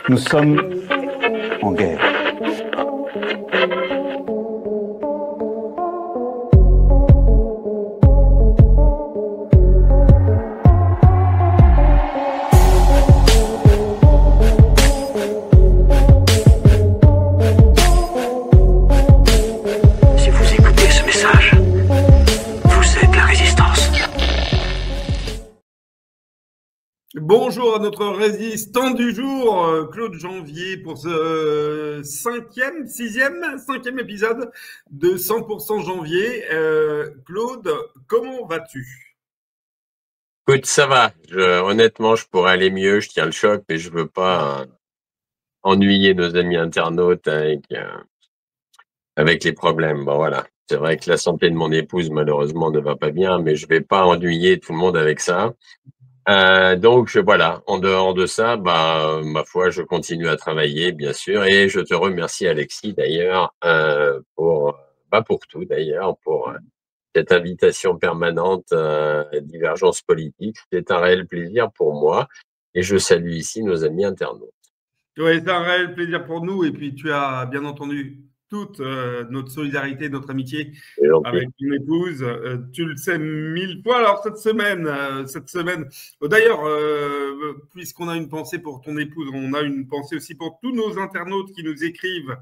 Nous sommes en guerre. Si vous écoutez ce message, vous êtes la résistance. Bonjour à notre résistant du jour, Claude Janvier, pour ce cinquième épisode de 100% Janvier. Claude, comment vas-tu? Écoute, ça va. Honnêtement, je pourrais aller mieux. Je tiens le choc, mais je veux pas ennuyer nos amis internautes avec les problèmes. Bon, voilà. C'est vrai que la santé de mon épouse, malheureusement, ne va pas bien, mais je vais pas ennuyer tout le monde avec ça. Donc, voilà. En dehors de ça, ma foi, je continue à travailler, bien sûr. Et je te remercie, Alexis, d'ailleurs, pour tout, d'ailleurs, pour cette invitation permanente à Divergence politique. C'est un réel plaisir pour moi et je salue ici nos amis internautes. Oui, c'est un réel plaisir pour nous. Et puis, tu as bien entendu toute notre solidarité, notre amitié C'est gentil. avec ton épouse. Tu le sais mille fois. Alors, cette semaine, d'ailleurs, puisqu'on a une pensée pour ton épouse, on a une pensée aussi pour tous nos internautes qui nous écrivent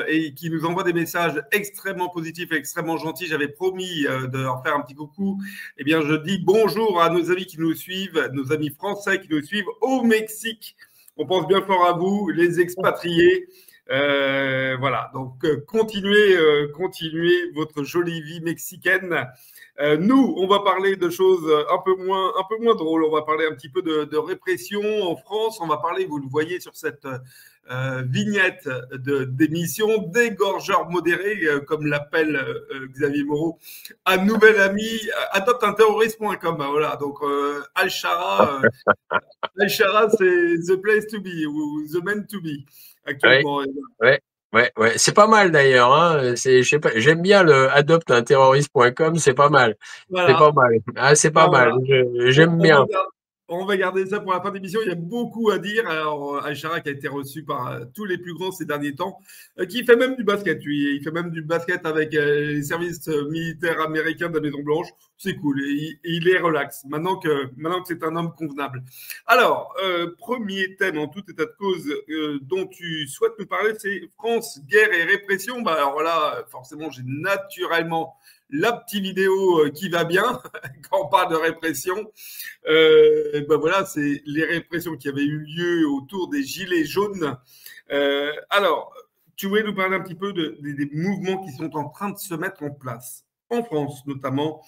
et qui nous envoient des messages extrêmement positifs et extrêmement gentils. J'avais promis de leur faire un petit coucou. Eh bien, je dis bonjour à nos amis qui nous suivent, nos amis français qui nous suivent au Mexique. On pense bien fort à vous, les expatriés. Voilà, donc continuez votre jolie vie mexicaine. Nous, on va parler de choses un peu moins drôles. On va parler un petit peu de répression en France. On va parler, vous le voyez sur cette vignette d'émission, dégorgeurs modérés, comme l'appelle Xavier Moreau, un nouvel ami, adopte un terroriste.com. Voilà, donc Al-Shara, c'est the place to be ou the man to be actuellement. Ouais. C'est pas mal d'ailleurs. Hein. Je sais pas, j'aime bien le adopte un terroriste.com, c'est pas mal. Voilà. C'est pas mal. Ah, c'est pas mal. J'aime bien. On va garder ça pour la fin de l'émission. Il y a beaucoup à dire. Alors, Al-Shara qui a été reçu par tous les plus grands ces derniers temps, qui fait même du basket. Lui. Il fait même du basket avec les services militaires américains de la Maison-Blanche. C'est cool. Il est relax. Maintenant que c'est un homme convenable. Alors, premier thème en tout état de cause dont tu souhaites nous parler, c'est France, guerre et répression. Alors là, forcément, j'ai naturellement la petite vidéo qui va bien quand on parle de répression. Voilà, c'est les répressions qui avaient eu lieu autour des Gilets jaunes. Alors, tu voulais nous parler un petit peu des mouvements qui sont en train de se mettre en place, en France notamment,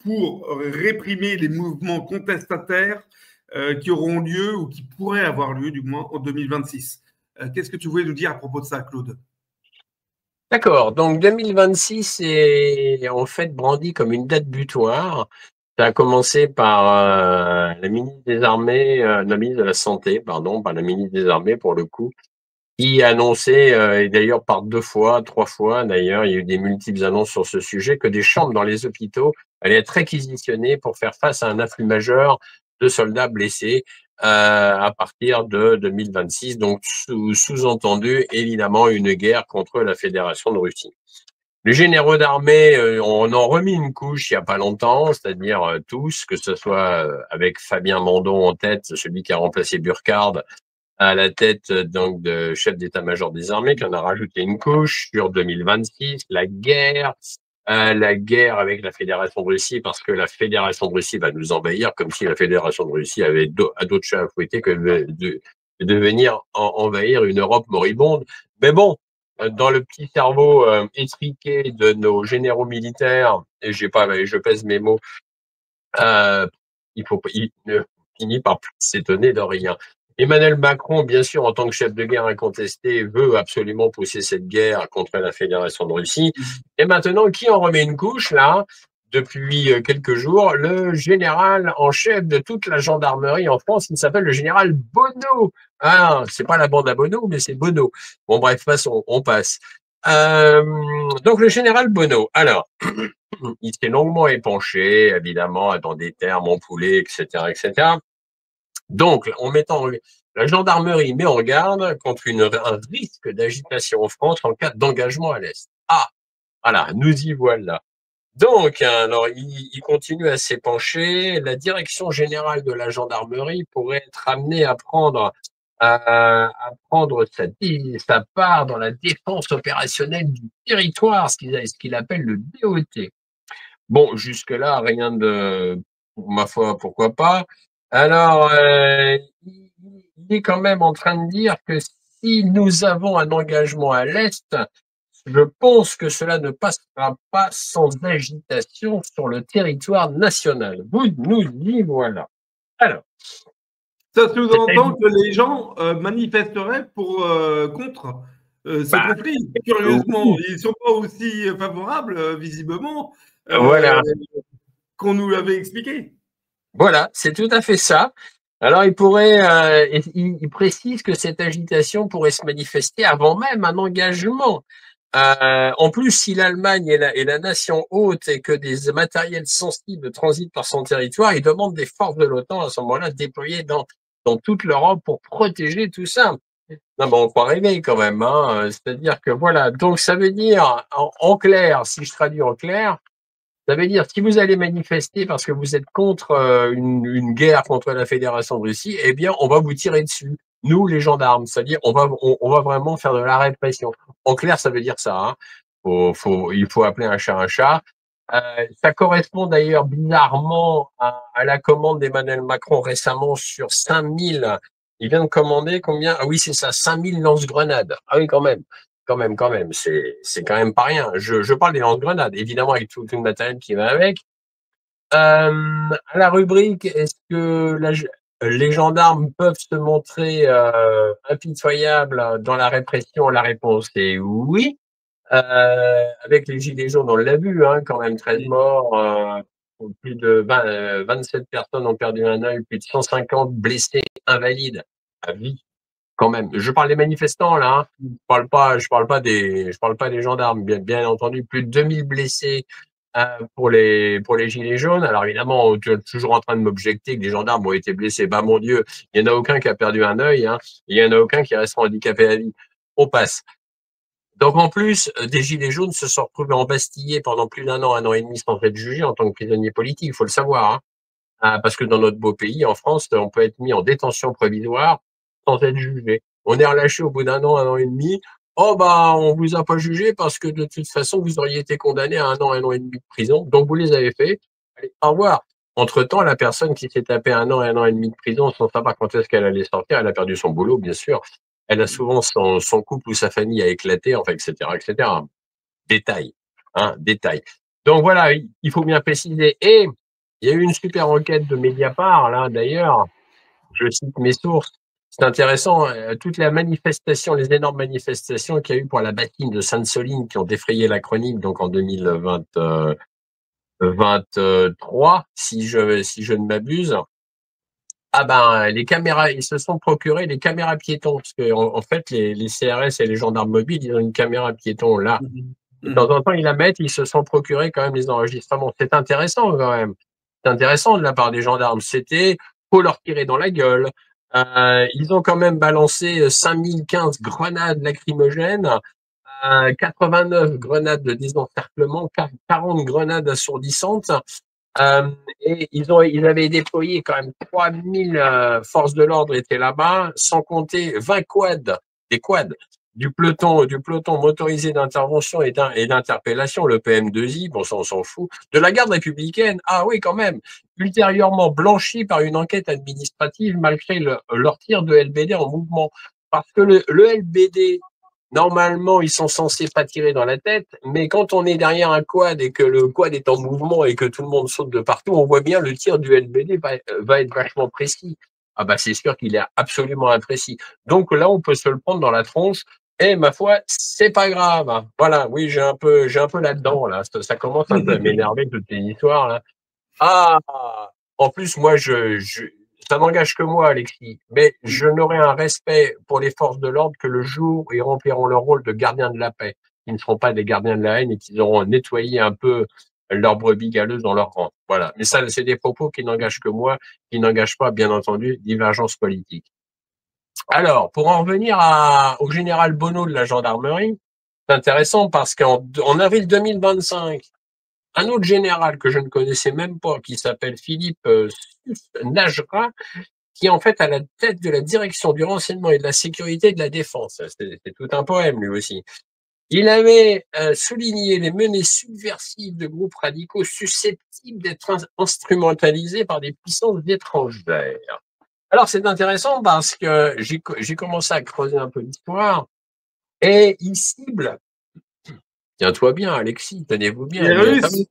pour réprimer les mouvements contestataires qui auront lieu ou qui pourraient avoir lieu, du moins, en 2026. Qu'est-ce que tu voulais nous dire à propos de ça, Claude ? D'accord, donc 2026 est en fait brandi comme une date butoir. Ça a commencé par la ministre des Armées, la ministre de la Santé, pardon, par la ministre des Armées pour le coup, qui a annoncé, et d'ailleurs par 2 fois, 3 fois d'ailleurs, il y a eu des multiples annonces sur ce sujet, que des chambres dans les hôpitaux allaient être réquisitionnées pour faire face à un afflux majeur de soldats blessés à partir de 2026, donc sous-entendu évidemment une guerre contre la Fédération de Russie. Les généraux d'armée on en remis une couche il n'y a pas longtemps, c'est-à-dire tous, que ce soit avec Fabien Mandon en tête, celui qui a remplacé Burkhard, à la tête donc de chef d'état-major des armées, qui en a rajouté une couche sur 2026, la guerre avec la Fédération de Russie, parce que la Fédération de Russie va nous envahir, comme si la Fédération de Russie avait d'autres chats à fouetter que de venir envahir une Europe moribonde. Mais bon, dans le petit cerveau étriqué de nos généraux militaires, et je pèse mes mots, il ne finit par plus s'étonner de rien. Emmanuel Macron, bien sûr, en tant que chef de guerre incontesté, veut absolument pousser cette guerre contre la Fédération de Russie. Et maintenant, qui en remet une couche, là, depuis quelques jours? Le général en chef de toute la gendarmerie en France, il s'appelle le général Bonneau. Ah, c'est pas la bande à Bonneau, mais c'est Bonneau. Bon, bref, passons, on passe. Donc, le général Bonneau. Alors, il s'est longuement épanché, évidemment, dans des termes en poulet, etc., etc. Donc, La gendarmerie met en garde contre un risque d'agitation en France en cas d'engagement à l'Est. Ah, voilà, nous y voilà. Donc, alors, il continue à s'épancher. La direction générale de la gendarmerie pourrait être amenée à prendre sa part dans la défense opérationnelle du territoire, ce qu'il appelle le DOT. Bon, jusque-là, rien de, ma foi, pourquoi pas. Alors, il est quand même en train de dire que si nous avons un engagement à l'Est, je pense que cela ne passera pas sans agitation sur le territoire national. Vous nous y voilà. Alors, Ça sous-entend que les gens manifesteraient contre ce bah, conflit. Curieusement, oui, ils ne sont pas aussi favorables, visiblement, voilà, qu'on nous l'avait expliqué. voilà, c'est tout à fait ça. Alors, il précise que cette agitation pourrait se manifester avant même un engagement. En plus, si l'Allemagne est la nation hôte et que des matériels sensibles transitent par son territoire, il demande des forces de l'OTAN à ce moment-là déployées dans toute l'Europe pour protéger tout ça. Non, mais on peut rêver quand même, hein. C'est-à-dire que voilà. Donc, ça veut dire, en clair, si je traduis en clair, ça veut dire si vous allez manifester parce que vous êtes contre une guerre contre la Fédération de Russie, eh bien, on va vous tirer dessus. Nous, les gendarmes, c'est-à-dire on va vraiment faire de la répression. En clair, ça veut dire ça. Hein. Il faut appeler un chat un chat. Ça correspond d'ailleurs bizarrement à la commande d'Emmanuel Macron récemment sur 5000. Il vient de commander combien? Ah oui, c'est ça, 5000 lance-grenades. Ah oui, quand même. Quand même, c'est quand même pas rien. Je parle des lance-grenades, évidemment avec tout le matériel qui va avec. À la rubrique, est-ce que les gendarmes peuvent se montrer impitoyables dans la répression? La réponse est oui. Avec les gilets jaunes, on l'a vu, hein, quand même 13 morts, plus de 27 personnes ont perdu un œil, plus de 150 blessés invalides à vie. Quand même. Je parle des manifestants là. Hein. Je parle pas des gendarmes. Bien entendu, plus de 2000 blessés pour les gilets jaunes. Alors évidemment, tu es toujours en train de m'objecter que les gendarmes ont été blessés. Bah mon Dieu, il y en a aucun qui a perdu un œil. Hein. Il y en a aucun qui reste handicapé à vie. On passe. Donc en plus, des gilets jaunes se sont retrouvés embastillés pendant plus d'un an et demi sans être jugés en tant que prisonniers politiques. Il faut le savoir. Hein. Parce que dans notre beau pays, en France, on peut être mis en détention provisoire sans être jugé. On est relâché au bout d'un an et demi. Oh bah, on vous a pas jugé parce que de toute façon, vous auriez été condamné à un an et demi de prison. Donc vous les avez fait. Allez, au revoir. Entre-temps, la personne qui s'est tapé un an et demi de prison sans savoir quand est-ce qu'elle allait sortir, elle a perdu son boulot, bien sûr. Elle a souvent son couple ou sa famille a éclaté, enfin, etc., etc. Détail, hein, détail. Donc voilà, il faut bien préciser. Et il y a eu une super enquête de Mediapart, là, d'ailleurs. Je cite mes sources. C'est intéressant, toute la manifestation, les énormes manifestations qu'il y a eu pour la bâtine de Sainte-Soline qui ont défrayé la chronique, donc en 2023, si je ne m'abuse. Ah ben, les caméras, ils se sont procurés les caméras piétons, parce que en fait, les CRS et les gendarmes mobiles, ils ont une caméra piéton là. De temps en temps, ils la mettent, ils se sont procurés quand même les enregistrements. C'est intéressant quand même. C'est intéressant de la part des gendarmes. C'était faut leur tirer dans la gueule. Ils ont quand même balancé 5015 grenades lacrymogènes, 89 grenades de désencerclement, 40 grenades assourdissantes. Et ils avaient déployé quand même 3000 forces de l'ordre étaient là-bas, sans compter 20 quads, des quads du peloton motorisé d'intervention et d'interpellation, le PM2I, bon ça on s'en fout, de la garde républicaine, ah oui quand même, ultérieurement blanchi par une enquête administrative malgré leur tir de LBD en mouvement. Parce que le LBD, normalement, ils sont censés pas tirer dans la tête, mais quand on est derrière un quad et que le quad est en mouvement et que tout le monde saute de partout, on voit bien le tir du LBD va être vachement précis. Ah bah c'est sûr qu'il est absolument imprécis. Donc là, on peut se le prendre dans la tronche. Et ma foi, c'est pas grave. Voilà, oui, j'ai un peu là-dedans là. Ça commence un peu à m'énerver toutes les histoires là. Ah, en plus, moi, ça n'engage que moi, Alexis, mais je n'aurai un respect pour les forces de l'ordre que le jour où ils rempliront leur rôle de gardiens de la paix. Ils ne seront pas des gardiens de la haine et qu'ils auront nettoyé un peu leurs brebis galeuses dans leur rang. Voilà. Mais ça, c'est des propos qui n'engagent que moi, qui n'engagent pas, bien entendu, divergence politique. Alors, pour en revenir au général Bonneau de la gendarmerie, c'est intéressant parce qu'en avril 2025, un autre général que je ne connaissais même pas, qui s'appelle Philippe Najra, qui est en fait à la tête de la direction du renseignement et de la sécurité de la défense. C'est tout un poème, lui aussi. Il avait souligné les menées subversives de groupes radicaux susceptibles d'être instrumentalisés par des puissances étrangères. Alors, c'est intéressant parce que j'ai commencé à creuser un peu l'histoire et il cible, tiens-toi bien, Alexis, tenez-vous bien, Les Russes.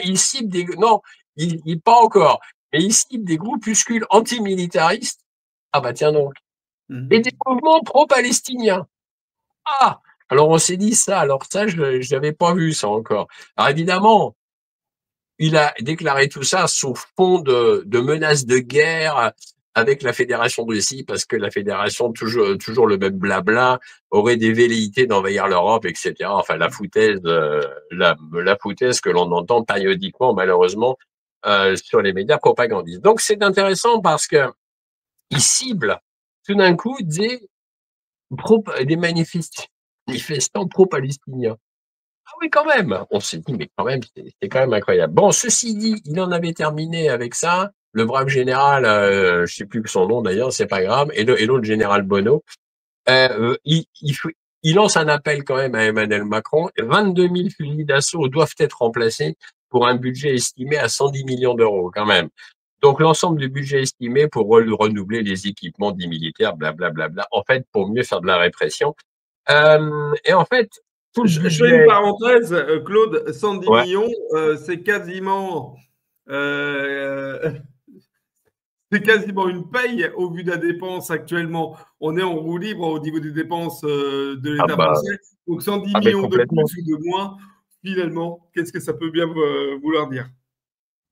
il cible non, pas encore, mais il cible des groupuscules antimilitaristes. Ah bah tiens donc. Et des mouvements pro-palestiniens. Ah! Alors on s'est dit ça, alors ça, je n'avais pas vu ça encore. Alors évidemment, il a déclaré tout ça sous fond de menaces de guerre avec la Fédération de Russie, parce que la Fédération, toujours le même blabla, aurait des velléités d'envahir l'Europe, etc. Enfin, la foutaise que l'on entend périodiquement, malheureusement, sur les médias propagandistes. Donc, c'est intéressant parce que il cible tout d'un coup des manifestants pro-palestiniens. Ah oui, quand même. On s'est dit, mais quand même, c'est quand même incroyable. Bon, ceci dit, il en avait terminé avec ça. Le brave général, je sais plus son nom d'ailleurs, c'est pas grave, et l'autre général Bonneau, il lance un appel quand même à Emmanuel Macron. 22 000 fusils d'assaut doivent être remplacés pour un budget estimé à 110 millions d'euros quand même. Donc l'ensemble du budget estimé pour renouveler les équipements dits militaires, blablabla. En fait, pour mieux faire de la répression. Et en fait, tout le Je fais une budget. parenthèse, Claude, 110 Ouais. millions, c'est quasiment, euh, c'est quasiment une paye au vu de la dépense actuellement. On est en roue libre au niveau des dépenses de Ah l'État bah, français. Donc 110 mais millions de complètement. plus ou de moins, finalement, qu'est-ce que ça peut bien vouloir dire?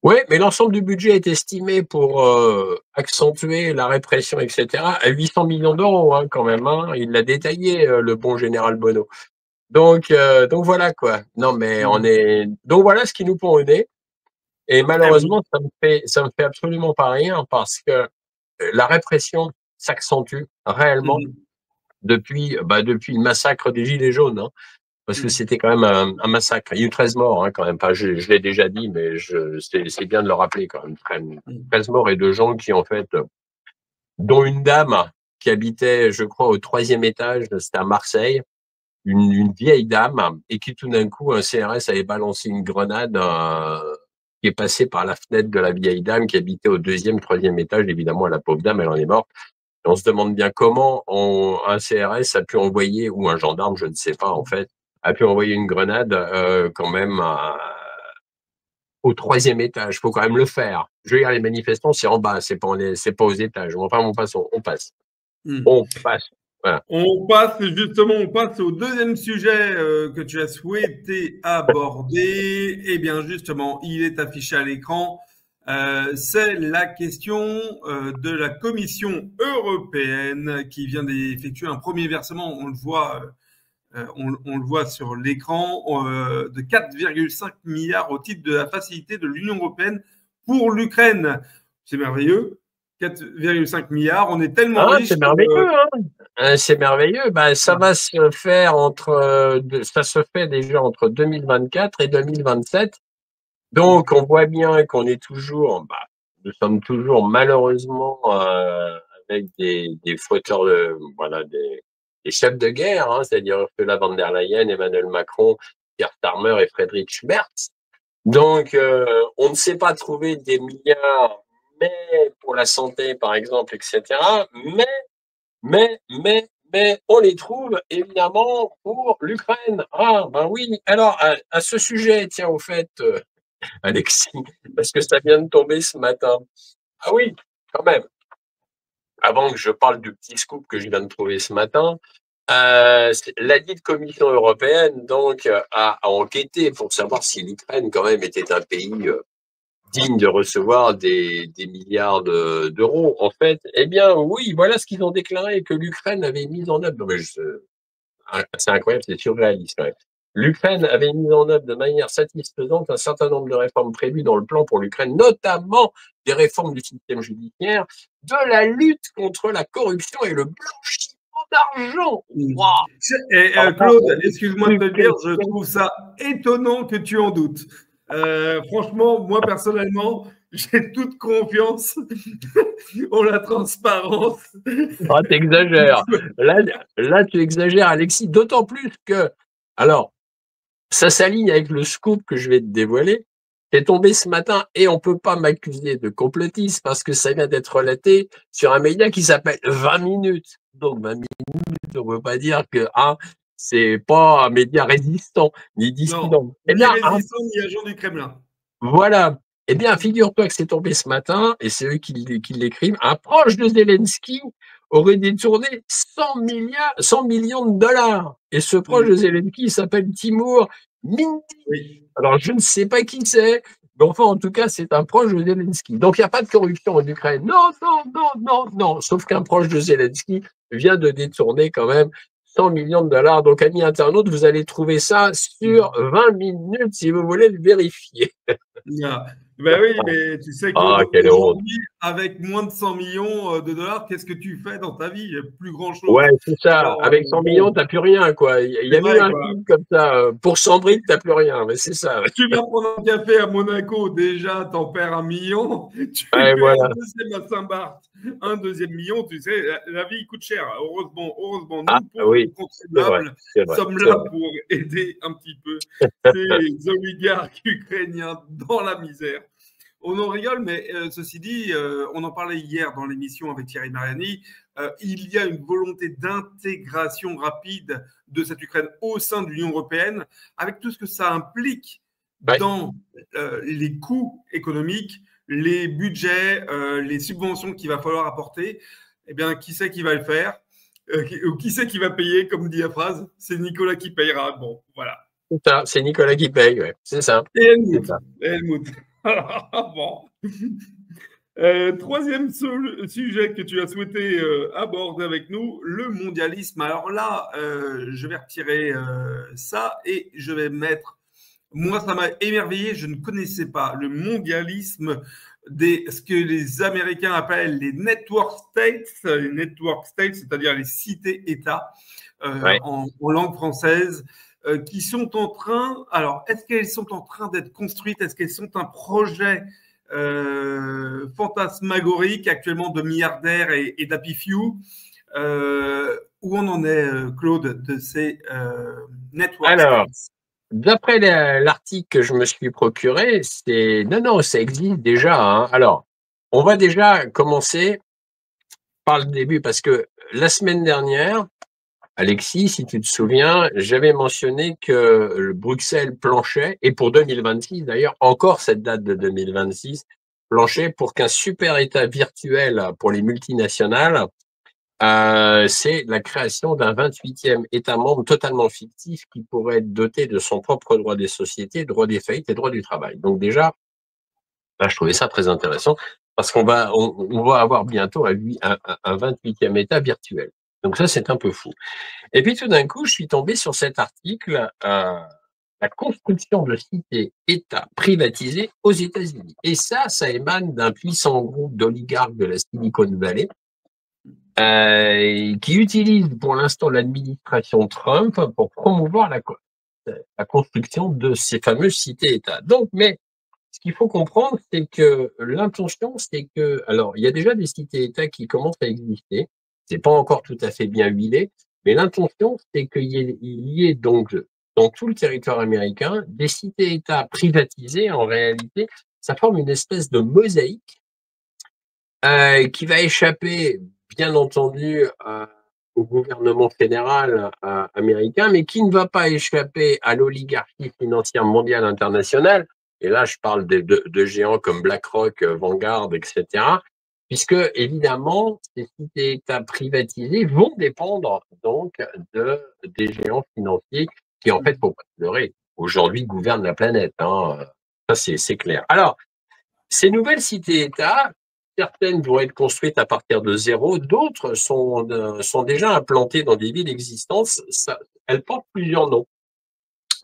Oui, mais l'ensemble du budget est estimé pour accentuer la répression, etc., à 800 millions d'euros hein, quand même. Hein. Il l'a détaillé, le bon général Bonneau. Donc voilà quoi. Non, mais donc voilà ce qui nous pond au nez. Et Ah oui. malheureusement, ça me fait absolument pas rire parce que la répression s'accentue réellement depuis le massacre des Gilets jaunes. Hein. Parce que c'était quand même un massacre. Il y a eu 13 morts, hein, quand même. Pas, je l'ai déjà dit, mais c'est bien de le rappeler quand même. 13 morts et de gens qui, en fait, dont une dame qui habitait, je crois, au 3e étage, c'était à Marseille, une vieille dame, et qui tout d'un coup, un CRS avait balancé une grenade qui est passée par la fenêtre de la vieille dame qui habitait au 2e, 3e étage. Évidemment, la pauvre dame, elle en est morte. Et on se demande bien comment un CRS a pu envoyer, ou un gendarme, je ne sais pas en fait, a pu envoyer une grenade quand même au 3e étage. Il faut quand même le faire. Je veux dire, les manifestants, c'est en bas, c'est pas aux étages. Enfin, on passe. On passe. Voilà. On passe au deuxième sujet que tu as souhaité aborder. Eh bien, justement, il est affiché à l'écran. C'est la question de la Commission européenne qui vient d'effectuer un premier versement. On le voit sur l'écran de 4,5 milliards au titre de la facilité de l'Union européenne pour l'Ukraine. C'est merveilleux. 4,5 milliards. On est tellement riche. C'est merveilleux, hein. C'est merveilleux. Ben, ça va se faire ça se fait déjà entre 2024 et 2027. Donc, on voit bien qu'on est toujours, nous sommes toujours malheureusement avec des fauteurs voilà, des chefs de guerre, hein, c'est-à-dire Ursula von der Leyen, Emmanuel Macron, Pierre Starmer et Friedrich Merz. Donc, on ne sait pas trouver des milliards, mais pour la santé, par exemple, etc. Mais on les trouve évidemment pour l'Ukraine. Ah, ben oui. Alors, à ce sujet, tiens, au fait, Alexis, parce que ça vient de tomber ce matin. Ah oui, quand même. Avant que je parle du petit scoop que je viens de trouver ce matin, la dite Commission européenne donc a enquêté pour savoir si l'Ukraine quand même était un pays digne de recevoir des milliards d'euros. En fait, eh bien oui, voilà ce qu'ils ont déclaré, que l'Ukraine avait mis en œuvre. C'est incroyable, c'est surréaliste. Ouais. L'Ukraine avait mis en œuvre de manière satisfaisante un certain nombre de réformes prévues dans le plan pour l'Ukraine, notamment des réformes du système judiciaire, de la lutte contre la corruption et le blanchiment d'argent. Wow. Et, Claude, excuse-moi de te le dire, je trouve ça étonnant que tu en doutes. Franchement, moi personnellement, j'ai toute confiance en la transparence. Ah, t'exagères. Là, tu exagères, Alexis, d'autant plus que, alors, ça s'aligne avec le scoop que je vais te dévoiler. C'est tombé ce matin et on peut pas m'accuser de complotisme parce que ça vient d'être relaté sur un média qui s'appelle 20 minutes. Donc 20 minutes, on peut pas dire que c'est pas un média résistant ni dissident. Non, ni résistant ni agent du Kremlin. Voilà. Eh bien, figure-toi que c'est tombé ce matin, et c'est eux qui l'écrivent, un proche de Zelensky aurait détourné 100 millions de dollars. Et ce proche de Zelensky, il s'appelle Timur Mindy. Oui. Alors, je ne sais pas qui c'est, mais enfin, en tout cas, c'est un proche de Zelensky. Donc, il n'y a pas de corruption en Ukraine. Non. Sauf qu'un proche de Zelensky vient de détourner quand même 100 millions de dollars. Donc, amis internautes, vous allez trouver ça sur 20 minutes si vous voulez le vérifier. Ben oui, mais tu sais qu'aujourd'hui, avec moins de 100 millions de dollars, qu'est-ce que tu fais dans ta vie? Il n'y a plus grand-chose. Ouais, c'est ça. Alors, avec 100 millions, tu n'as plus rien, quoi. Il y a eu un film comme ça. Pour 100 briques, tu n'as plus rien, mais c'est ça. Tu vas prendre un café à Monaco, déjà, t'en perds 1 million. Tu fais un deuxième à Saint-Barth, un deuxième million. Tu sais, la vie coûte cher. Heureusement, nous, les contribuables, sommes là pour aider un petit peu ces oligarques ukrainiens dans la misère. On en rigole, mais ceci dit, on en parlait hier dans l'émission avec Thierry Mariani, il y a une volonté d'intégration rapide de cette Ukraine au sein de l'Union européenne, avec tout ce que ça implique dans les coûts économiques, les budgets, les subventions qu'il va falloir apporter. Eh bien, qui c'est qui va le faire? Qui c'est qui va payer, comme dit la phrase? C'est Nicolas qui payera. Bon, voilà. C'est ça, c'est Nicolas qui paye, ouais. C'est ça. Et Helmut. Bon. Troisième sujet que tu as souhaité aborder avec nous, le mondialisme. Alors là, je vais retirer ça et je vais mettre... Moi, ça m'a émerveillé, je ne connaissais pas le mondialisme ce que les Américains appellent les network states, c'est-à-dire les cités-États en langue française. Qui sont en train, alors est-ce qu'elles sont en train d'être construites? Est-ce qu'elles sont un projet fantasmagorique actuellement de milliardaires et d'happy few? Où on en est, Claude, de ces networks? Alors, d'après l'article que je me suis procuré, non, ça existe déjà. Hein. Alors, on va déjà commencer par le début parce que la semaine dernière, Alexis, si tu te souviens, j'avais mentionné que Bruxelles planchait, et pour 2026 d'ailleurs, encore cette date de 2026, planchait pour qu'un super État virtuel pour les multinationales, c'est la création d'un 28e État membre totalement fictif qui pourrait être doté de son propre droit des sociétés, droit des faillites et droit du travail. Donc déjà, là, je trouvais ça très intéressant parce qu'on va avoir bientôt un 28e État virtuel. Donc ça, c'est un peu fou. Et puis tout d'un coup, je suis tombé sur cet article, la construction de cités-États privatisées aux États-Unis. Et ça émane d'un puissant groupe d'oligarques de la Silicon Valley qui utilise pour l'instant l'administration Trump pour promouvoir la construction de ces fameuses cités-États. Donc, mais ce qu'il faut comprendre, c'est que l'intention, c'est que, alors, il y a déjà des cités-États qui commencent à exister. C'est pas encore tout à fait bien huilé, mais l'intention, c'est qu'il y ait donc dans tout le territoire américain des cités-États privatisées. En réalité, ça forme une espèce de mosaïque qui va échapper, bien entendu, au gouvernement fédéral américain, mais qui ne va pas échapper à l'oligarchie financière mondiale internationale. Et là, je parle de géants comme BlackRock, Vanguard, etc. Puisque, évidemment, ces cités-États privatisés vont dépendre donc des géants financiers qui, en fait, faut pas se leurrer, aujourd'hui gouvernent la planète. Hein. Ça, c'est clair. Alors, ces nouvelles cités-États, certaines vont être construites à partir de zéro, d'autres sont déjà implantées dans des villes existantes. Elles portent plusieurs noms.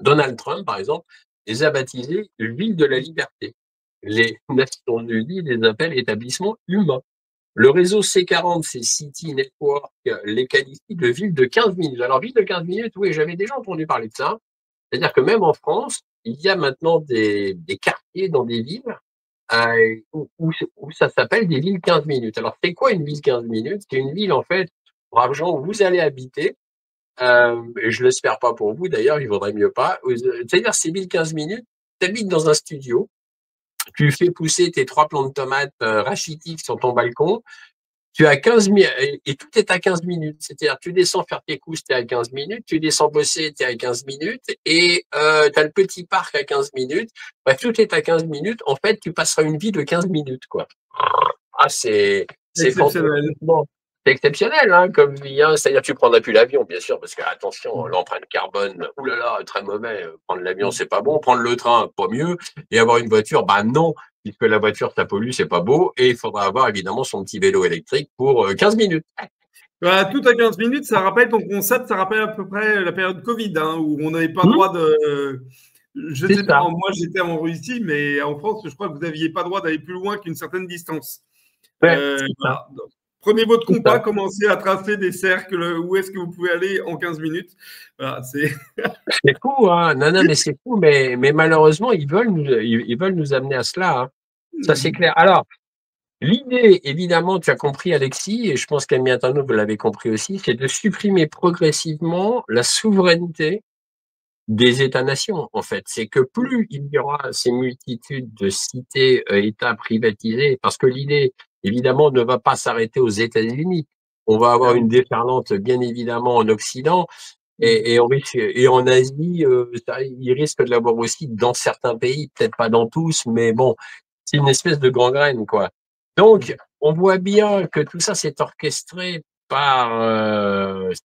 Donald Trump, par exemple, les a baptisées ville de la liberté. Les Nations Unies les appellent établissements humains. Le réseau C40, c'est City Network, les qualifie de ville de 15 minutes. Alors, ville de 15 minutes, oui, j'avais déjà entendu parler de ça. C'est-à-dire que même en France, il y a maintenant des quartiers dans des villes où ça s'appelle des villes 15 minutes. Alors, c'est quoi une ville 15 minutes? C'est une ville, en fait, braves gens, où vous allez habiter. Et je l'espère pas pour vous, d'ailleurs, il vaudrait mieux pas. C'est-à-dire, ces villes 15 minutes, tu habites dans un studio, tu fais pousser tes 3 plants de tomates rachitiques sur ton balcon, tu as 15 minutes, et tout est à 15 minutes. C'est-à-dire, tu descends faire tes courses, tu es à 15 minutes, tu descends bosser, tu es à 15 minutes, et tu as le petit parc à 15 minutes. Bref, tout est à 15 minutes. En fait, tu passeras une vie de 15 minutes, quoi. Ah, c'est Exceptionnel. fantastiquement. C'est exceptionnel, hein, comme vie, hein. C'est-à-dire, tu prendras plus l'avion, bien sûr, parce que, attention, l'empreinte carbone, oulala, très mauvais. Prendre l'avion, c'est pas bon. Prendre le train, pas mieux. Et avoir une voiture, bah non, puisque la voiture, ça pollue, c'est pas beau. Et il faudra avoir, évidemment, son petit vélo électrique pour 15 minutes. Voilà, tout à 15 minutes, ça rappelle ton concept, ça rappelle à peu près la période Covid, hein, où on n'avait pas le droit de. Je C'est sais ça. pas, moi j'étais en Russie, mais en France, je crois que vous n'aviez pas le droit d'aller plus loin qu'une certaine distance. Ouais, c'est ça. Voilà. Donc, prenez votre C'est compas, ça. commencez à tracer des cercles, où est-ce que vous pouvez aller en 15 minutes. Voilà, c'est. C'est fou, hein. Non, non, mais c'est fou, mais malheureusement, ils veulent nous amener à cela, hein. Ça, c'est clair. Alors, l'idée, évidemment, tu as compris, Alexis, et je pense qu'Amy Atano, vous l'avez compris aussi, c'est de supprimer progressivement la souveraineté des États-nations, en fait. C'est que plus il y aura ces multitudes de cités, États privatisés, parce que l'idée, évidemment, ne va pas s'arrêter aux États-Unis. On va avoir une déferlante, bien évidemment, en Occident, et en Asie, il risque de l'avoir aussi dans certains pays, peut-être pas dans tous, mais bon, c'est une espèce de gangrène, quoi. Donc, on voit bien que tout ça s'est orchestré par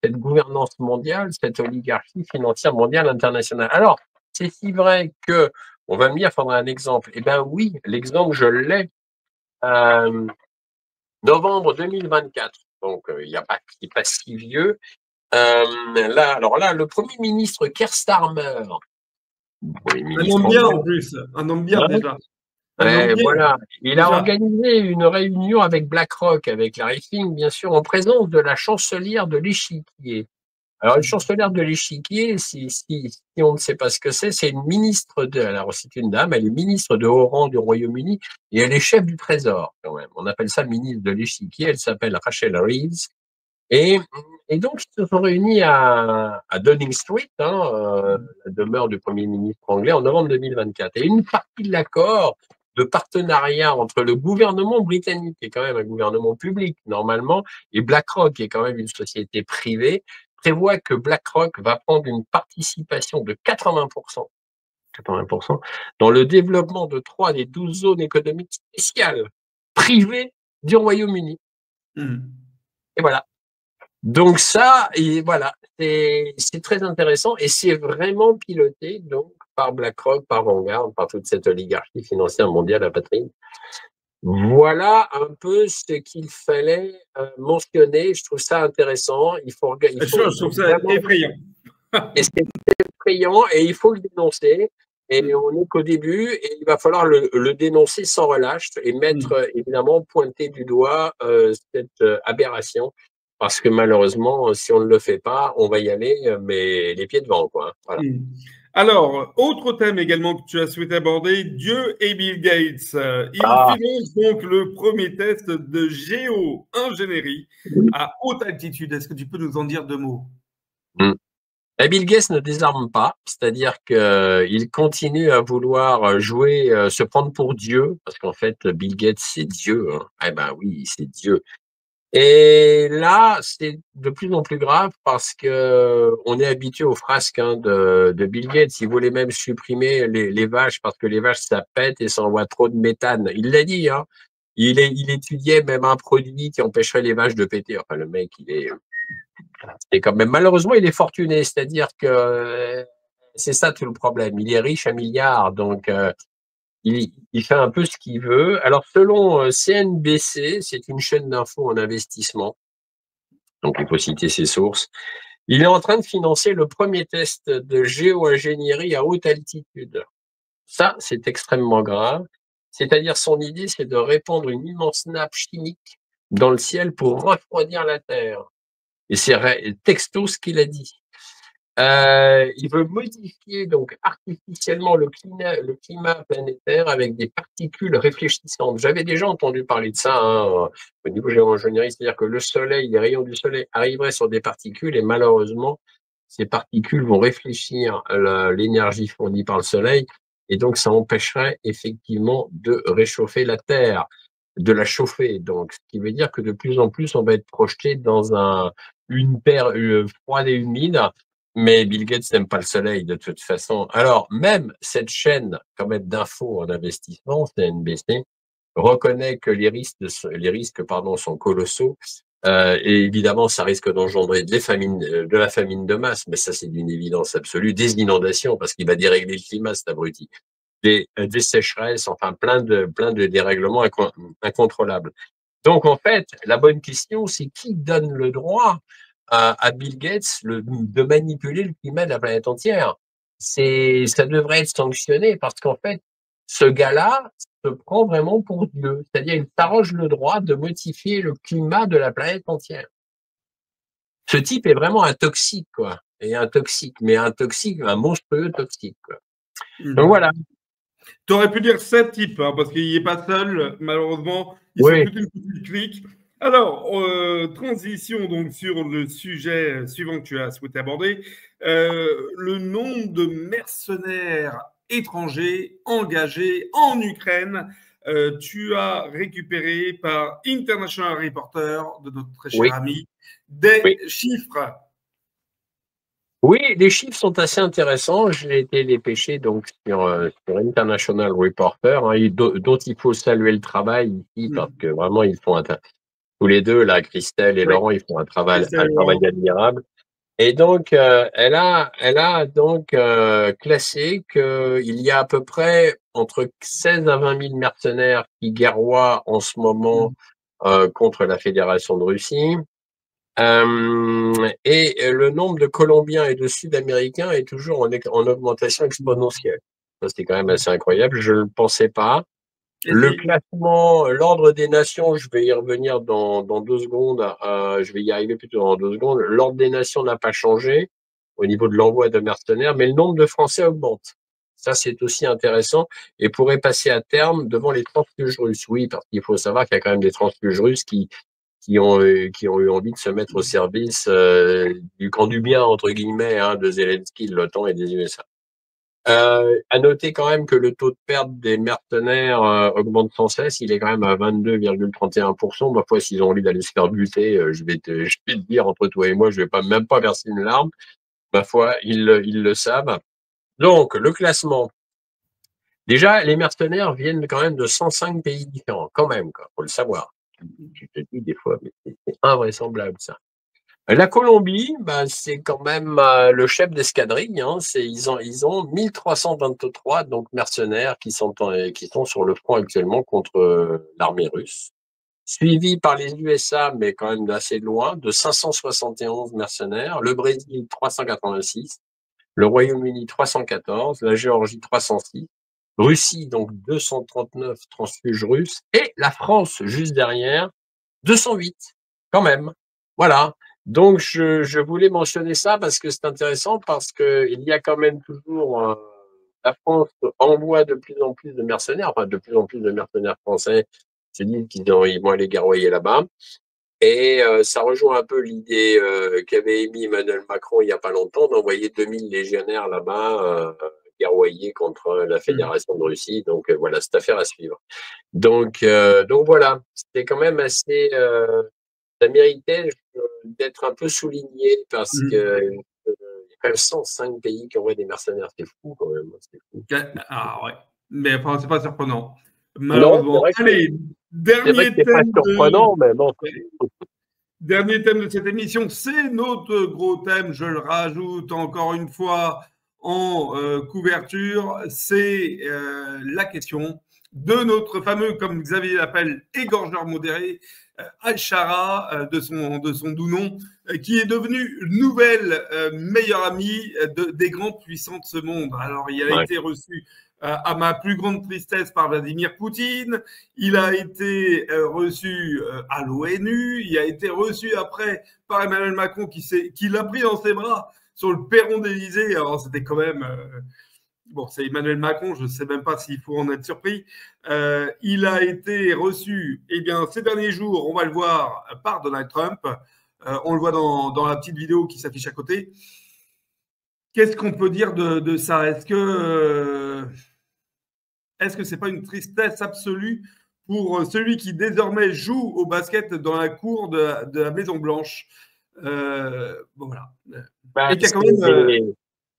cette gouvernance mondiale, cette oligarchie financière mondiale internationale. Alors, c'est si vrai que, on va me dire, il faudra un exemple. Eh bien oui, l'exemple, je l'ai. Novembre 2024, donc il n'est pas si vieux. Alors là, le Premier ministre Keir Starmer, Premier Un ministre homme bien anglais, en plus, un homme bien hein, déjà. Un homme bien voilà, il a déjà. organisé une réunion avec BlackRock, avec Larry Fink, bien sûr, en présence de la chancelière de l'Échiquier. Alors, une chancelière de l'Échiquier, si on ne sait pas ce que c'est une ministre alors c'est une dame, elle est ministre de haut rang du Royaume-Uni et elle est chef du Trésor, quand même. On appelle ça ministre de l'Échiquier, elle s'appelle Rachel Reeves. Et, donc, ils se sont réunis à Downing Street, hein, la demeure du Premier ministre anglais, en novembre 2024. Et une partie de l'accord de partenariat entre le gouvernement britannique, qui est quand même un gouvernement public normalement, et BlackRock, qui est quand même une société privée, prévoit que BlackRock va prendre une participation de 80%, dans le développement de 3 des 12 zones économiques spéciales privées du Royaume-Uni. Et voilà. Donc ça, et voilà, c'est très intéressant et c'est vraiment piloté donc par BlackRock, par Vanguard, par toute cette oligarchie financière mondiale apatride. Voilà un peu ce qu'il fallait mentionner. Je trouve ça intéressant. Il faut Je trouve ça vraiment, effrayant. et c'est effrayant et il faut le dénoncer. Et on n'est qu'au début et il va falloir le dénoncer sans relâche et mettre, évidemment, pointer du doigt cette aberration. Parce que malheureusement, si on ne le fait pas, on va y aller, mais les pieds devant, quoi. Voilà. Alors, autre thème également que tu as souhaité aborder, Dieu et Bill Gates. Il finance donc le premier test de géo-ingénierie à haute altitude. Est-ce que tu peux nous en dire 2 mots? Bill Gates ne désarme pas, c'est-à-dire qu'il continue à vouloir jouer, se prendre pour Dieu, parce qu'en fait, Bill Gates, c'est Dieu, hein. Eh ben oui, c'est Dieu. Et là, c'est de plus en plus grave parce que on est habitué aux frasques, hein, de Bill Gates. Il voulait même supprimer les vaches parce que les vaches, ça pète et ça envoie trop de méthane. Il l'a dit, hein. Il étudiait même un produit qui empêcherait les vaches de péter. Enfin, le mec, et quand même, malheureusement, il est fortuné. C'est-à-dire que c'est ça tout le problème. Il est riche à milliards, donc il fait un peu ce qu'il veut. Alors, selon CNBC, c'est une chaîne d'infos en investissement, donc il faut citer ses sources, Il est en train de financer le premier test de géo-ingénierie à haute altitude. Ça, c'est extrêmement grave. C'est-à-dire, son idée, c'est de répandre une immense nappe chimique dans le ciel pour refroidir la Terre. Et c'est texto ce qu'il a dit. Il veut modifier donc artificiellement le climat planétaire avec des particules réfléchissantes. J'avais déjà entendu parler de ça hein, au niveau géo-ingénierie, c'est-à-dire que le soleil, les rayons du soleil arriveraient sur des particules et malheureusement, ces particules vont réfléchir l'énergie fournie par le soleil et donc ça empêcherait effectivement de réchauffer la Terre, de la chauffer. Donc, ce qui veut dire que de plus en plus, on va être projeté dans une terre froide et humide. Mais Bill Gates n'aime pas le soleil de toute façon. Alors, même cette chaîne quand même d'infos en investissement, CNBC, reconnaît que les risques, sont colossaux. Et évidemment, ça risque d'engendrer de la famine de masse, mais ça, c'est d'une évidence absolue. Des inondations, parce qu'il va dérégler le climat, cet abruti. Des sécheresses, enfin, plein de dérèglements incontrôlables. Donc, en fait, la bonne question, c'est qui donne le droit à Bill Gates de manipuler le climat de la planète entière. Ça devrait être sanctionné parce qu'en fait, ce gars-là se prend vraiment pour Dieu. C'est-à-dire, il s'arroge le droit de modifier le climat de la planète entière. Ce type est vraiment un toxique, quoi. Et un monstrueux toxique, quoi. Donc voilà. Tu aurais pu dire 7 types, hein, parce qu'il n'est pas seul, malheureusement. Ils sont toute une petite clique. Alors, transition donc sur le sujet suivant que tu as souhaité aborder. Le nombre de mercenaires étrangers engagés en Ukraine. Tu as récupéré par International Reporter, de notre très cher ami, des chiffres. Oui, les chiffres sont assez intéressants. J'ai été les pêcher donc sur International Reporter, hein, dont il faut saluer le travail ici parce que vraiment ils font tous les deux là, Christelle et Laurent, ils font un travail admirable. Et donc elle a donc classé qu'il y a à peu près entre 16 à 20 000 mercenaires qui guerroient en ce moment contre la Fédération de Russie. Et le nombre de Colombiens et de Sud-Américains est toujours en augmentation exponentielle. Ça, c'est quand même assez incroyable. Je ne le pensais pas. Le classement, l'ordre des nations, je vais y revenir dans 2 secondes. Je vais y arriver plutôt dans 2 secondes. L'ordre des nations n'a pas changé au niveau de l'envoi de mercenaires, mais le nombre de Français augmente. Ça, c'est aussi intéressant et pourrait passer à terme devant les transfuges russes. Oui, parce qu'il faut savoir qu'il y a quand même des transfuges russes qui ont eu envie de se mettre au service du camp du bien, entre guillemets, hein, de Zelensky, de l'OTAN et des USA. À noter quand même que le taux de perte des mercenaires augmente sans cesse. Il est quand même à 22,31%. Ma foi, s'ils ont envie d'aller se faire buter, je vais te dire, entre toi et moi, je vais même pas verser une larme. Ma foi, ils le savent. Donc, le classement. Déjà, les mercenaires viennent quand même de 105 pays différents, quand même, quoi, faut le savoir. Tu te dis des fois, mais c'est invraisemblable ça. La Colombie, c'est quand même le chef d'escadrille. Hein, ils ont 1323 donc mercenaires qui sont sur le front actuellement contre l'armée russe, suivi par les USA, mais quand même d'assez loin, de 571 mercenaires. Le Brésil 386, le Royaume-Uni 314, la Géorgie 306. Russie, donc 239 transfuges russes, et la France, juste derrière, 208, quand même. Voilà. Donc, je voulais mentionner ça parce que c'est intéressant, parce qu'il y a quand même toujours... la France envoie de plus en plus de mercenaires, enfin de plus en plus de mercenaires français se disent qu'ils vont aller guerroyer là-bas. Et ça rejoint un peu l'idée qu'avait émis Emmanuel Macron il n'y a pas longtemps d'envoyer 2000 légionnaires là-bas guerroyer contre la Fédération de Russie. Donc voilà, cette affaire à suivre. Donc voilà, c'était quand même assez... ça méritait d'être un peu souligné parce que il y a quand même 105 pays qui envoient des mercenaires. C'est fou quand même. Fou. Ah ouais, mais enfin, c'est pas surprenant. Malheureusement. Allez, dernier thème. Pas surprenant, mais bon. Dernier thème de cette émission, c'est notre gros thème, je le rajoute encore une fois en couverture, c'est la question de notre fameux, comme Xavier l'appelle, égorgeur modéré, Al-Shara, de son doux nom, qui est devenu nouvelle meilleure amie des grandes puissants de ce monde. Alors, il a été reçu à ma plus grande tristesse par Vladimir Poutine, il a été reçu à l'ONU, il a été reçu après par Emmanuel Macron qui l'a pris dans ses bras sur le perron d'Élysée. Alors, c'était quand même... Bon, c'est Emmanuel Macron, je ne sais même pas s'il faut en être surpris. Il a été reçu, eh bien, ces derniers jours, on va le voir, par Donald Trump. On le voit dans la petite vidéo qui s'affiche à côté. Qu'est-ce qu'on peut dire de ça? Est-ce que c'est pas une tristesse absolue pour celui qui désormais joue au basket dans la cour de la Maison Blanche? Bon, voilà. Et qui a quand même...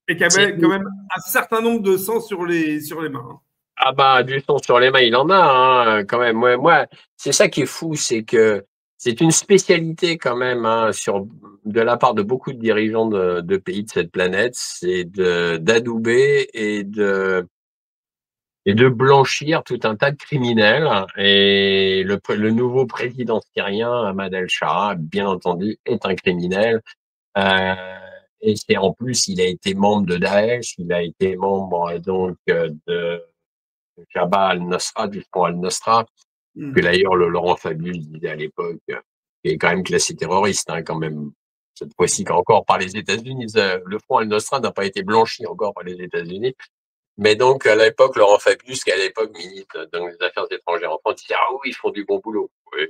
Et qu'il y avait quand même un certain nombre de sang sur les mains. Hein. Ah bah, du sang sur les mains, il en a hein, quand même. Moi, c'est ça qui est fou, c'est que c'est une spécialité quand même hein, de la part de beaucoup de dirigeants de pays de cette planète, c'est d'adouber et de blanchir tout un tas de criminels. Et le nouveau président syrien, Ahmad al-Shara, bien entendu, est un criminel. Et c'est en plus, il a été membre de Daesh, il a été membre donc de Jabhat al-Nusra, du Front al-Nusra, que d'ailleurs le Laurent Fabius disait à l'époque, qui est quand même classé terroriste, hein, quand même. Cette fois-ci encore par les États-Unis, le Front al-Nusra n'a pas été blanchi encore par les États-Unis. Mais donc à l'époque, Laurent Fabius, qui à l'époque milite dans les affaires étrangères en France, disait ah oui, ils font du bon boulot. Oui.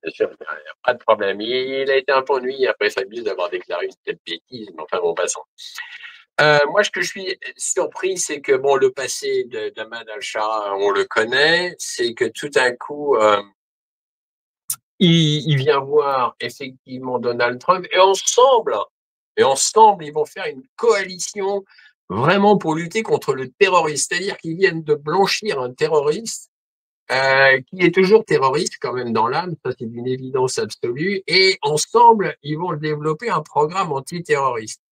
Bien sûr, il n'y a pas de problème. Il a été un peu ennuyé après Fabius d'avoir déclaré une telle bêtise, mais enfin bon, passons. Moi, ce que je suis surpris, c'est que bon, le passé d'Ahmad al-Shara, on le connaît, c'est que tout d'un coup, il vient voir effectivement Donald Trump et ensemble, ils vont faire une coalition vraiment pour lutter contre le terroriste, c'est-à-dire qu'ils viennent de blanchir un terroriste qui est toujours terroriste quand même dans l'âme, ça c'est d'une évidence absolue, et ensemble, ils vont développer un programme antiterroriste.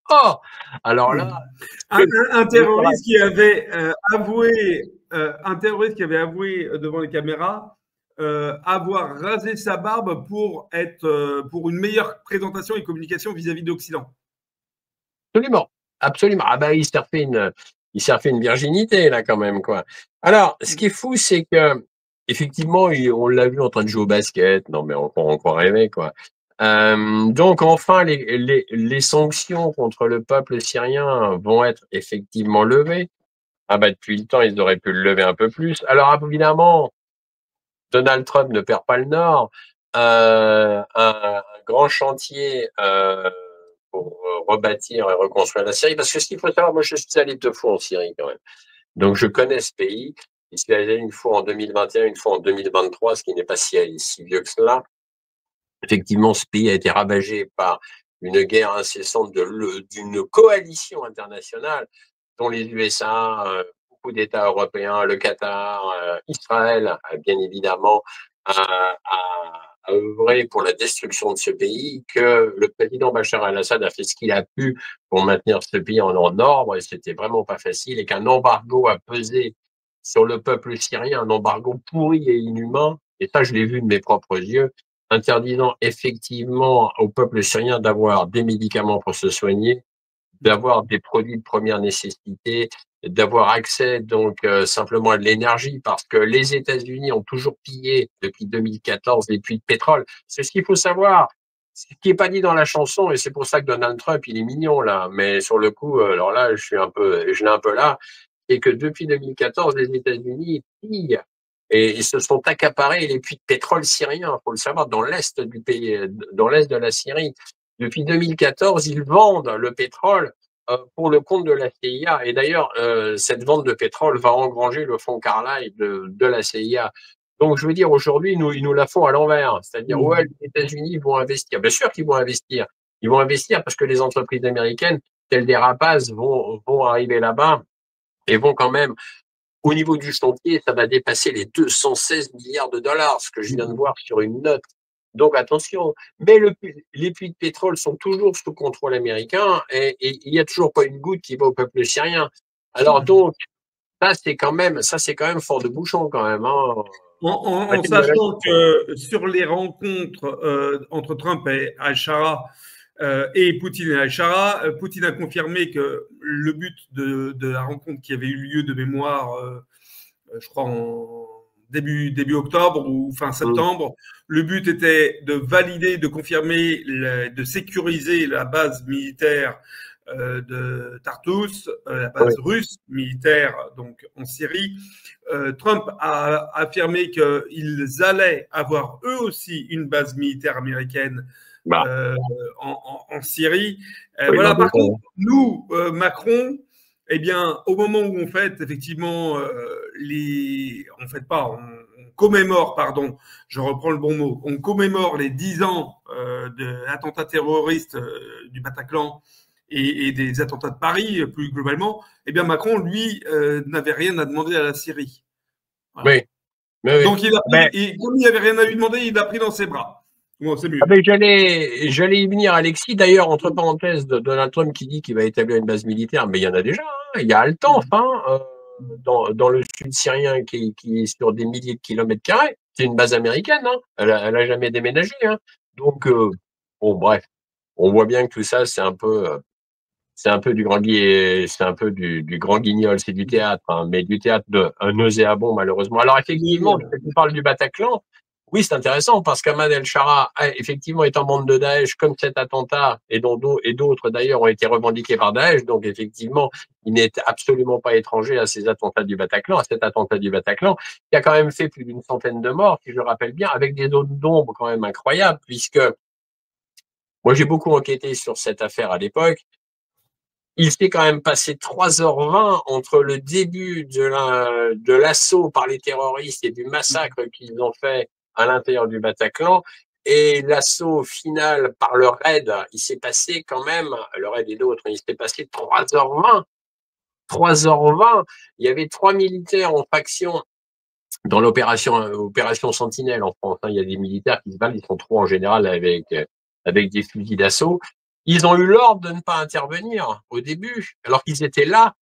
Oh, alors là... Un terroriste qui avait avoué devant les caméras avoir rasé sa barbe pour une meilleure présentation et communication vis-à-vis d'Occident. Absolument, absolument. Ah bah il s'est refait une virginité là quand même quoi. Alors, ce qui est fou, c'est que effectivement, on l'a vu en train de jouer au basket. Non mais on croit rêver quoi. Donc enfin, les sanctions contre le peuple syrien vont être effectivement levées. Ah bah depuis le temps, ils auraient pu le lever un peu plus. Alors évidemment, Donald Trump ne perd pas le nord. Un grand chantier pour rebâtir et reconstruire la Syrie. Parce que ce qu'il faut savoir, moi je suis allé 2 fois en Syrie quand même. Donc je connais ce pays. Je suis allé une fois en 2021, une fois en 2023, ce qui n'est pas si vieux que cela. Effectivement, ce pays a été ravagé par une guerre incessante d'une coalition internationale dont les USA, beaucoup d'États européens, le Qatar, Israël, bien évidemment, a œuvré pour la destruction de ce pays, que le président Bachar al-Assad a fait ce qu'il a pu pour maintenir ce pays en ordre, et c'était vraiment pas facile, et qu'un embargo a pesé sur le peuple syrien, un embargo pourri et inhumain, et ça je l'ai vu de mes propres yeux, interdisant effectivement au peuple syrien d'avoir des médicaments pour se soigner, d'avoir des produits de première nécessité, d'avoir accès donc simplement à de l'énergie, parce que les États-Unis ont toujours pillé depuis 2014 les puits de pétrole. C'est ce qu'il faut savoir. Ce qui n'est pas dit dans la chanson, et c'est pour ça que Donald Trump, il est mignon là, mais sur le coup, alors là, je l'ai un peu là, et que depuis 2014, les États-Unis pillent et ils se sont accaparés les puits de pétrole syriens, il faut le savoir, dans l'est du pays, dans l'est de la Syrie. Depuis 2014, ils vendent le pétrole pour le compte de la CIA. Et d'ailleurs, cette vente de pétrole va engranger le fonds Carlyle de la CIA. Donc, je veux dire, aujourd'hui, ils nous la font à l'envers. C'est-à-dire, ouais, les États-Unis vont investir. Bien sûr qu'ils vont investir. Ils vont investir parce que les entreprises américaines, telles des rapaces, vont arriver là-bas et vont quand même, au niveau du chantier, ça va dépasser les 216 milliards de dollars, ce que je viens de voir sur une note. Donc attention, mais les puits de pétrole sont toujours sous contrôle américain et il n'y a toujours pas une goutte qui va au peuple syrien. Alors donc, ça c'est quand même fort de bouchon quand même. Hein. En sachant que sur les rencontres entre Trump et Al-Shara et Poutine et Al-Shara, Poutine a confirmé que le but de la rencontre qui avait eu lieu de mémoire, je crois en début octobre ou fin septembre, le but était de valider, de confirmer, de sécuriser la base militaire de Tartus, la base russe militaire donc en Syrie. Trump a affirmé qu'ils allaient avoir eux aussi une base militaire américaine en Syrie. Voilà. Par contre, nous, Macron, eh bien, au moment où on fête effectivement on commémore, pardon, je reprends le bon mot, on commémore les 10 ans de l'attentat terroriste du Bataclan et des attentats de Paris plus globalement, eh bien Macron, lui, n'avait rien à demander à la Syrie. Voilà. Oui. Mais donc, et comme il n'avait rien à lui demander, il l'a pris dans ses bras. Bon, c'est mieux. J'allais y venir, Alexis. D'ailleurs, entre parenthèses, Donald Trump qui dit qu'il va établir une base militaire, mais il y en a déjà. Hein. Il y a Al-Tanf dans le sud syrien qui est sur des milliers de kilomètres carrés. C'est une base américaine. Hein. Elle a jamais déménagé. Hein. Donc, bon, bref, on voit bien que tout ça, c'est un peu du grand guignol, c'est du théâtre, hein, mais du théâtre nauséabond malheureusement. Alors effectivement, tu parles du Bataclan. Oui, c'est intéressant parce qu'Ahmad El-Shara, effectivement, étant membre de Daesh, comme cet attentat et d'autres d'ailleurs ont été revendiqués par Daesh, donc effectivement, il n'est absolument pas étranger à ces attentats du Bataclan, à cet attentat du Bataclan, qui a quand même fait plus d'une centaine de morts, si je rappelle bien, avec des zones d'ombre quand même incroyables, puisque moi j'ai beaucoup enquêté sur cette affaire à l'époque. Il s'est quand même passé 3h20 entre le début de l'assaut par les terroristes et du massacre qu'ils ont fait à l'intérieur du Bataclan et l'assaut final par le raid. Il s'est passé quand même, le raid et d'autres, il s'est passé 3h20. 3h20, il y avait 3 militaires en faction dans l'opération Sentinelle en France. Il y a des militaires qui se battent, ils sont 3 en général avec des fusils d'assaut. Ils ont eu l'ordre de ne pas intervenir au début, alors qu'ils étaient là.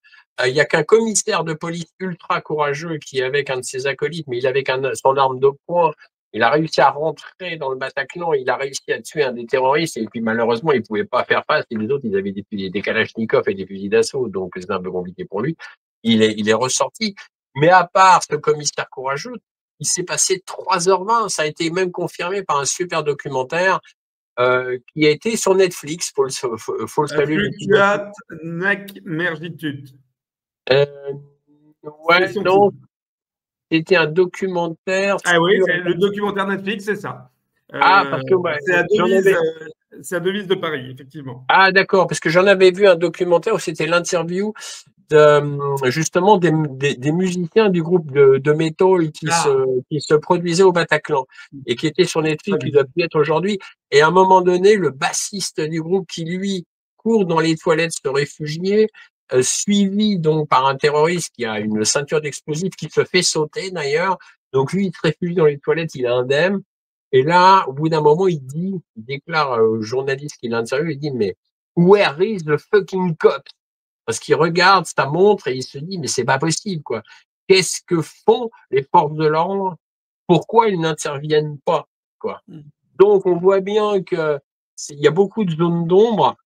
Il n'y a qu'un commissaire de police ultra courageux qui, avec un de ses acolytes, mais il avait son arme de poing, il a réussi à rentrer dans le Bataclan, il a réussi à tuer un des terroristes, et puis malheureusement, il ne pouvait pas faire face, et les autres, ils avaient des kalachnikovs et des fusils d'assaut, donc c'est un peu compliqué pour lui. Il est ressorti. Mais à part ce commissaire courageux, il s'est passé 3h20, ça a été même confirmé par un super documentaire qui a été sur Netflix, faut le saluer. Fluctuat nec mergitut. Ouais, non, c'était un documentaire. Ah oui, le documentaire Netflix, c'est ça. Parce que c'est la devise de Paris, effectivement. Ah d'accord, parce que j'en avais vu un documentaire où c'était l'interview justement des musiciens du groupe de métal qui se produisaient au Bataclan et qui était sur Netflix, qui doit plus être aujourd'hui. Et à un moment donné, le bassiste du groupe qui lui court dans les toilettes se réfugier, suivi donc par un terroriste qui a une ceinture d'explosifs qui se fait sauter d'ailleurs. Donc lui, il se réfugie dans les toilettes, il est indemne. Et là, au bout d'un moment, il déclare au journaliste qui l'interviewe, il dit mais where is the fucking cop? Parce qu'il regarde sa montre et il se dit mais c'est pas possible quoi. Qu'est-ce que font les forces de l'ordre? Pourquoi ils n'interviennent pas quoi? Donc on voit bien que il y a beaucoup de zones d'ombre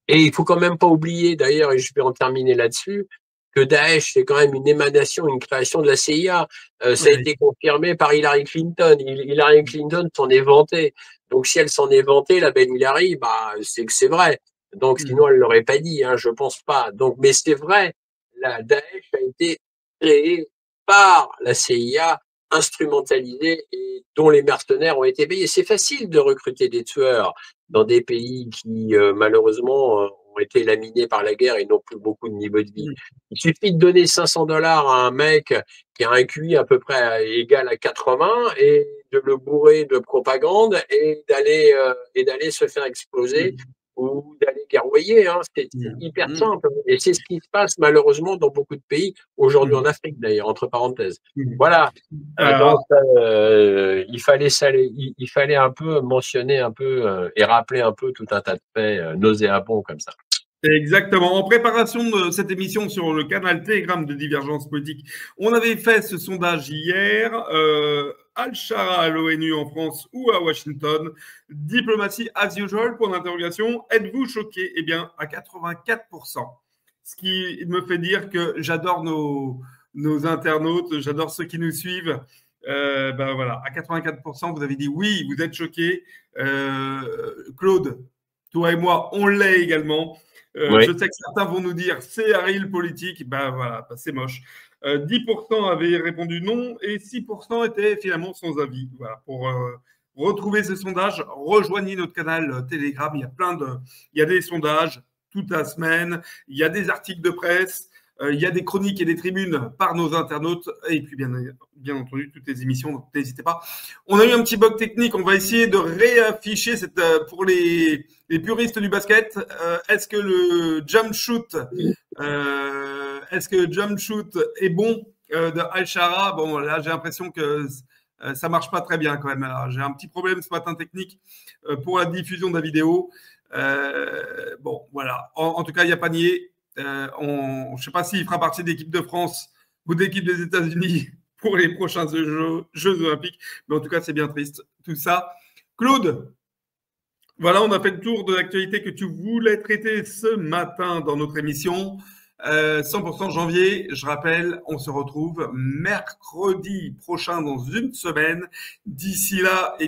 et il faut quand même pas oublier d'ailleurs, et je vais en terminer là-dessus, que Daesh c'est quand même une émanation, une création de la CIA. Ça a été confirmé par Hillary Clinton. Hillary Clinton s'en est vantée. Donc si elle s'en est vantée, la belle Hillary, c'est que c'est vrai. Donc, sinon, elle l'aurait pas dit, hein, je pense pas. Donc, mais c'est vrai, la Daesh a été créée par la CIA, instrumentalisée et dont les mercenaires ont été payés. C'est facile de recruter des tueurs dans des pays qui, malheureusement, ont été laminés par la guerre et n'ont plus beaucoup de niveau de vie. Il suffit de donner $500 à un mec qui a un QI à peu près égal à 80 et de le bourrer de propagande et d'aller se faire exploser. Ou d'aller guerroyer, hein. C'est hyper simple. Et c'est ce qui se passe malheureusement dans beaucoup de pays, aujourd'hui en Afrique d'ailleurs, entre parenthèses. Voilà. Donc, il fallait un peu mentionner un peu et rappeler un peu tout un tas de faits nauséabonds comme ça. Exactement. En préparation de cette émission sur le canal Telegram de Divergence Politique, on avait fait ce sondage hier. Al-Shara à l'ONU en France ou à Washington. Diplomatie as usual, point d'interrogation. Êtes-vous choqué? Eh bien, à 84%. Ce qui me fait dire que j'adore nos internautes, j'adore ceux qui nous suivent. Ben voilà, à 84%, vous avez dit oui, vous êtes choqué. Claude, toi et moi, on l'est également. Oui. Je sais que certains vont nous dire c'est Harry le politique. Ben voilà, ben c'est moche. 10% avaient répondu non et 6% étaient finalement sans avis. Voilà, pour retrouver ce sondage, rejoignez notre canal Telegram. Il y a des sondages toute la semaine. Il y a des articles de presse. Il y a des chroniques et des tribunes par nos internautes et puis bien entendu toutes les émissions, donc n'hésitez pas. On a eu un petit bug technique, on va essayer de réafficher pour les puristes du basket. Est-ce que le jump shoot est bon de Al-Shara? Bon, là j'ai l'impression que ça marche pas très bien quand même. J'ai un petit problème ce matin technique pour la diffusion de la vidéo. Bon, voilà. En tout cas, il n'y a pas nié. Je ne sais pas s'il fera partie de l'équipe de France ou de l'équipe des États-Unis pour les prochains Jeux Olympiques. Mais en tout cas, c'est bien triste, tout ça. Claude, voilà, on a fait le tour de l'actualité que tu voulais traiter ce matin dans notre émission. 100% janvier, je rappelle, on se retrouve mercredi prochain dans une semaine. D'ici là,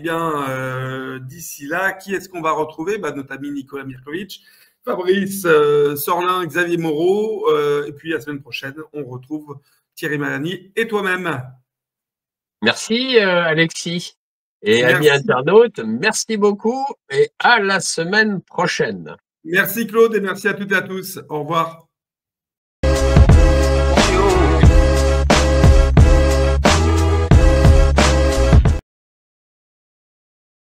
qui est-ce qu'on va retrouver? Notre ami Nicolas Mirkovic, Fabrice Sorlin, Xavier Moreau, et puis la semaine prochaine, on retrouve Thierry Malani et toi-même. Merci Alexis. Et amis internautes, merci beaucoup et à la semaine prochaine. Merci Claude et merci à toutes et à tous. Au revoir.